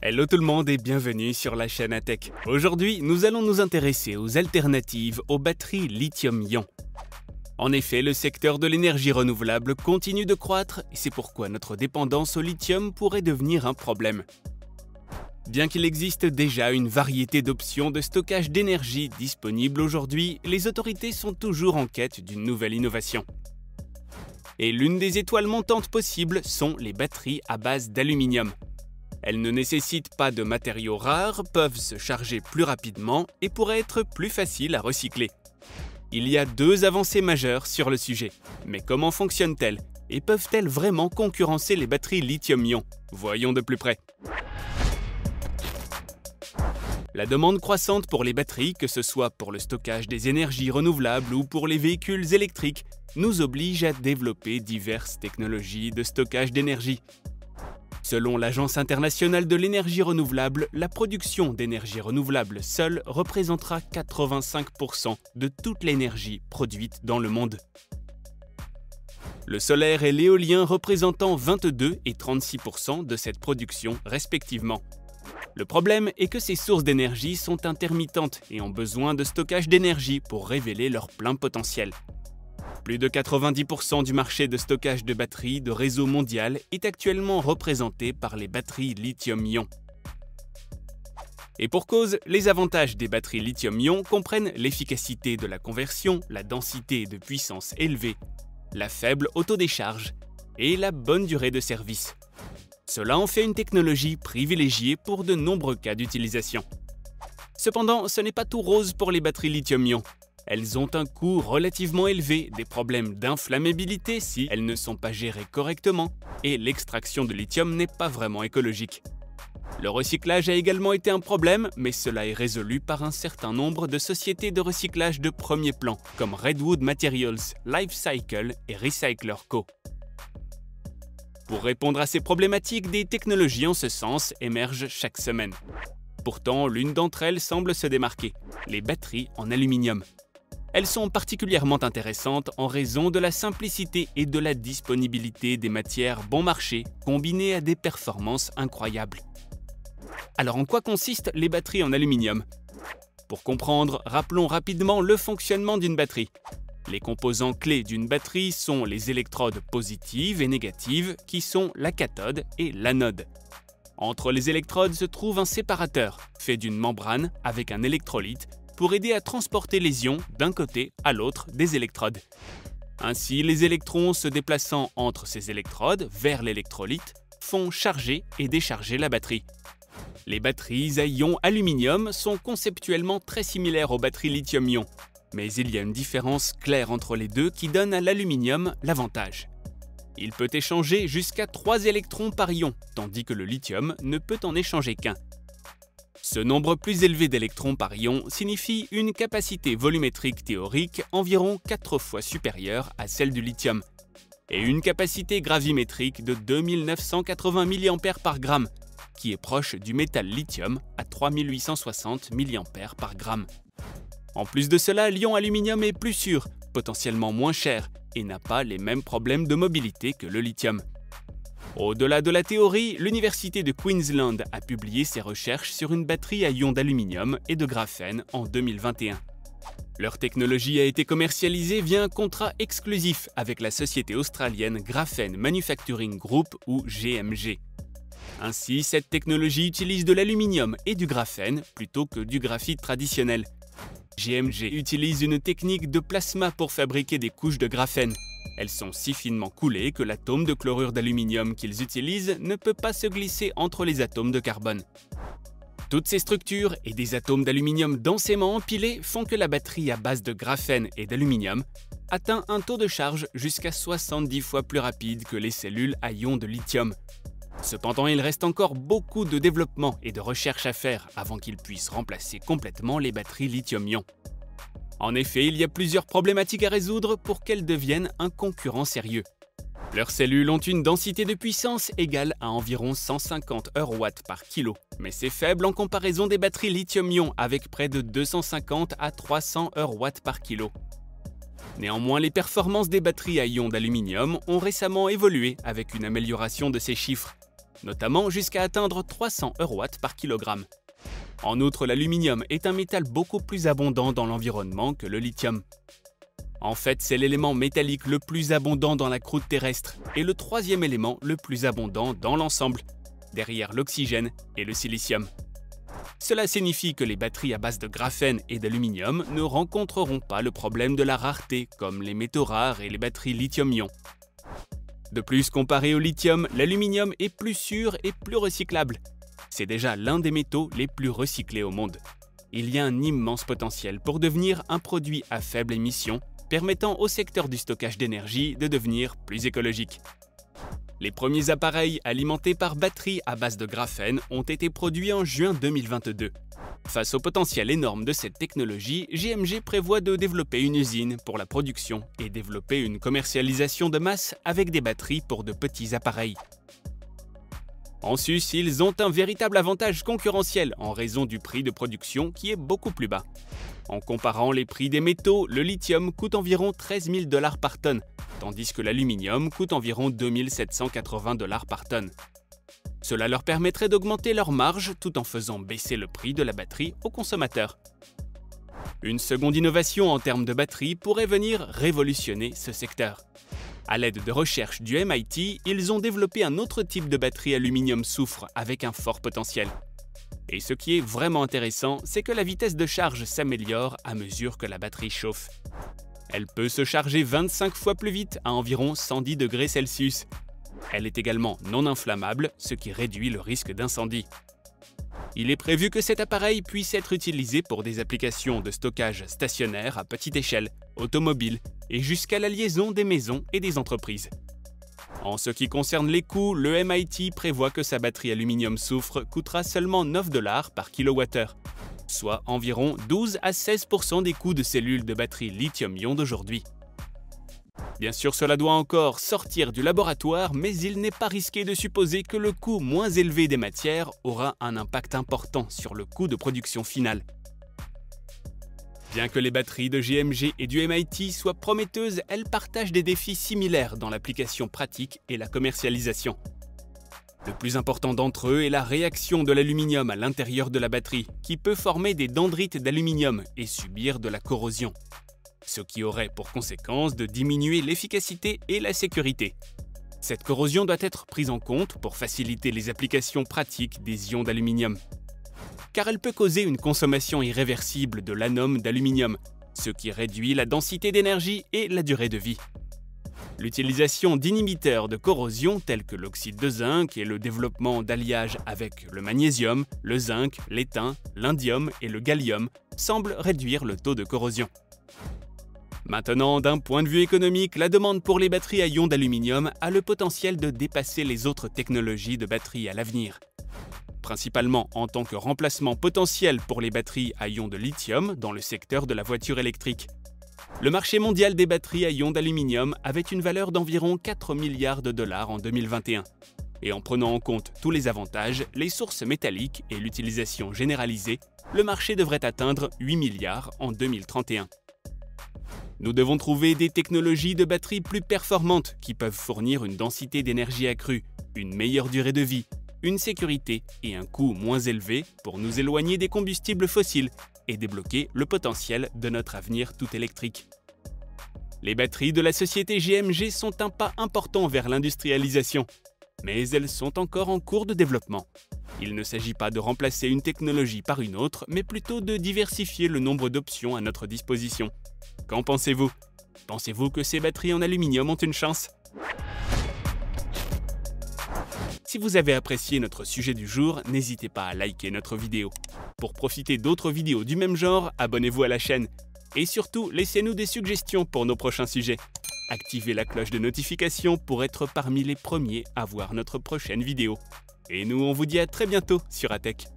Hello tout le monde et bienvenue sur la chaîne Atech. Aujourd'hui, nous allons nous intéresser aux alternatives aux batteries lithium-ion. En effet, le secteur de l'énergie renouvelable continue de croître et c'est pourquoi notre dépendance au lithium pourrait devenir un problème. Bien qu'il existe déjà une variété d'options de stockage d'énergie disponibles aujourd'hui, les autorités sont toujours en quête d'une nouvelle innovation. Et l'une des étoiles montantes possibles sont les batteries à base d'aluminium. Elles ne nécessitent pas de matériaux rares, peuvent se charger plus rapidement et pourraient être plus faciles à recycler. Il y a deux avancées majeures sur le sujet. Mais comment fonctionnent-elles et peuvent-elles vraiment concurrencer les batteries lithium-ion? Voyons de plus près. La demande croissante pour les batteries, que ce soit pour le stockage des énergies renouvelables ou pour les véhicules électriques, nous oblige à développer diverses technologies de stockage d'énergie. Selon l'Agence internationale de l'énergie renouvelable, la production d'énergie renouvelable seule représentera 85% de toute l'énergie produite dans le monde. Le solaire et l'éolien représentant 22 et 36% de cette production respectivement. Le problème est que ces sources d'énergie sont intermittentes et ont besoin de stockage d'énergie pour révéler leur plein potentiel. Plus de 90% du marché de stockage de batteries de réseau mondial est actuellement représenté par les batteries lithium-ion. Et pour cause, les avantages des batteries lithium-ion comprennent l'efficacité de la conversion, la densité de puissance élevée, la faible autodécharge et la bonne durée de service. Cela en fait une technologie privilégiée pour de nombreux cas d'utilisation. Cependant, ce n'est pas tout rose pour les batteries lithium-ion. Elles ont un coût relativement élevé, des problèmes d'inflammabilité si elles ne sont pas gérées correctement, et l'extraction de lithium n'est pas vraiment écologique. Le recyclage a également été un problème, mais cela est résolu par un certain nombre de sociétés de recyclage de premier plan, comme Redwood Materials, Lifecycle et Recycler Co. Pour répondre à ces problématiques, des technologies en ce sens émergent chaque semaine. Pourtant, l'une d'entre elles semble se démarquer, les batteries en aluminium. Elles sont particulièrement intéressantes en raison de la simplicité et de la disponibilité des matières bon marché combinées à des performances incroyables. Alors en quoi consistent les batteries en aluminium? Pour comprendre, rappelons rapidement le fonctionnement d'une batterie. Les composants clés d'une batterie sont les électrodes positives et négatives qui sont la cathode et l'anode. Entre les électrodes se trouve un séparateur fait d'une membrane avec un électrolyte pour aider à transporter les ions d'un côté à l'autre des électrodes. Ainsi, les électrons se déplaçant entre ces électrodes vers l'électrolyte font charger et décharger la batterie. Les batteries à ion aluminium sont conceptuellement très similaires aux batteries lithium-ion, mais il y a une différence claire entre les deux qui donne à l'aluminium l'avantage. Il peut échanger jusqu'à 3 électrons par ion, tandis que le lithium ne peut en échanger qu'un. Ce nombre plus élevé d'électrons par ion signifie une capacité volumétrique théorique environ 4 fois supérieure à celle du lithium, et une capacité gravimétrique de 2980 mAh par gramme, qui est proche du métal lithium à 3860 mAh par gramme. En plus de cela, l'ion aluminium est plus sûr, potentiellement moins cher, et n'a pas les mêmes problèmes de mobilité que le lithium. Au-delà de la théorie, l'Université de Queensland a publié ses recherches sur une batterie à ion d'aluminium et de graphène en 2021. Leur technologie a été commercialisée via un contrat exclusif avec la société australienne Graphene Manufacturing Group ou GMG. Ainsi, cette technologie utilise de l'aluminium et du graphène plutôt que du graphite traditionnel. GMG utilise une technique de plasma pour fabriquer des couches de graphène. Elles sont si finement coulées que l'atome de chlorure d'aluminium qu'ils utilisent ne peut pas se glisser entre les atomes de carbone. Toutes ces structures et des atomes d'aluminium densément empilés font que la batterie à base de graphène et d'aluminium atteint un taux de charge jusqu'à 70 fois plus rapide que les cellules à ion de lithium. Cependant, il reste encore beaucoup de développement et de recherche à faire avant qu'ils puissent remplacer complètement les batteries lithium-ion. En effet, il y a plusieurs problématiques à résoudre pour qu'elles deviennent un concurrent sérieux. Leurs cellules ont une densité de puissance égale à environ 150 Hz par kilo, mais c'est faible en comparaison des batteries lithium-ion avec près de 250 à 300 Hz par kilo. Néanmoins, les performances des batteries à ion d'aluminium ont récemment évolué avec une amélioration de ces chiffres. notamment jusqu'à atteindre 300 EW par kilogramme. En outre, l'aluminium est un métal beaucoup plus abondant dans l'environnement que le lithium. En fait, c'est l'élément métallique le plus abondant dans la croûte terrestre et le troisième élément le plus abondant dans l'ensemble, derrière l'oxygène et le silicium. Cela signifie que les batteries à base de graphène et d'aluminium ne rencontreront pas le problème de la rareté comme les métaux rares et les batteries lithium-ion. De plus, comparé au lithium, l'aluminium est plus sûr et plus recyclable. C'est déjà l'un des métaux les plus recyclés au monde. Il y a un immense potentiel pour devenir un produit à faible émission, permettant au secteur du stockage d'énergie de devenir plus écologique. Les premiers appareils alimentés par batteries à base de graphène ont été produits en juin 2022. Face au potentiel énorme de cette technologie, JMG prévoit de développer une usine pour la production et développer une commercialisation de masse avec des batteries pour de petits appareils. En sus, ils ont un véritable avantage concurrentiel en raison du prix de production qui est beaucoup plus bas. En comparant les prix des métaux, le lithium coûte environ 13 000 $ par tonne, tandis que l'aluminium coûte environ 2 780 $ par tonne. Cela leur permettrait d'augmenter leur marge tout en faisant baisser le prix de la batterie aux consommateurs. Une seconde innovation en termes de batterie pourrait venir révolutionner ce secteur. À l'aide de recherches du MIT, ils ont développé un autre type de batterie aluminium-soufre avec un fort potentiel. Et ce qui est vraiment intéressant, c'est que la vitesse de charge s'améliore à mesure que la batterie chauffe. Elle peut se charger 25 fois plus vite à environ 110 degrés Celsius. Elle est également non inflammable, ce qui réduit le risque d'incendie. Il est prévu que cet appareil puisse être utilisé pour des applications de stockage stationnaire à petite échelle, automobile et jusqu'à la liaison des maisons et des entreprises. En ce qui concerne les coûts, le MIT prévoit que sa batterie aluminium-soufre coûtera seulement 9 $ par kilowattheure, soit environ 12 à 16% des coûts de cellules de batterie lithium-ion d'aujourd'hui. Bien sûr, cela doit encore sortir du laboratoire, mais il n'est pas risqué de supposer que le coût moins élevé des matières aura un impact important sur le coût de production final. Bien que les batteries de JMG et du MIT soient prometteuses, elles partagent des défis similaires dans l'application pratique et la commercialisation. Le plus important d'entre eux est la réaction de l'aluminium à l'intérieur de la batterie, qui peut former des dendrites d'aluminium et subir de la corrosion, ce qui aurait pour conséquence de diminuer l'efficacité et la sécurité. Cette corrosion doit être prise en compte pour faciliter les applications pratiques des ions d'aluminium, car elle peut causer une consommation irréversible de l'anode d'aluminium, ce qui réduit la densité d'énergie et la durée de vie. L'utilisation d'inhibiteurs de corrosion tels que l'oxyde de zinc et le développement d'alliages avec le magnésium, le zinc, l'étain, l'indium et le gallium semblent réduire le taux de corrosion. Maintenant, d'un point de vue économique, la demande pour les batteries à ions d'aluminium a le potentiel de dépasser les autres technologies de batteries à l'avenir. Principalement en tant que remplacement potentiel pour les batteries à ions de lithium dans le secteur de la voiture électrique. Le marché mondial des batteries à ions d'aluminium avait une valeur d'environ 4 milliards de dollars en 2021. Et en prenant en compte tous les avantages, les sources métalliques et l'utilisation généralisée, le marché devrait atteindre 8 milliards en 2031. Nous devons trouver des technologies de batteries plus performantes qui peuvent fournir une densité d'énergie accrue, une meilleure durée de vie, une sécurité et un coût moins élevé pour nous éloigner des combustibles fossiles et débloquer le potentiel de notre avenir tout électrique. Les batteries de la société JMG sont un pas important vers l'industrialisation, mais elles sont encore en cours de développement. Il ne s'agit pas de remplacer une technologie par une autre, mais plutôt de diversifier le nombre d'options à notre disposition. Qu'en pensez-vous? Pensez-vous que ces batteries en aluminium ont une chance? Si vous avez apprécié notre sujet du jour, n'hésitez pas à liker notre vidéo. Pour profiter d'autres vidéos du même genre, abonnez-vous à la chaîne. Et surtout, laissez-nous des suggestions pour nos prochains sujets. Activez la cloche de notification pour être parmi les premiers à voir notre prochaine vidéo. Et nous, on vous dit à très bientôt sur ATech.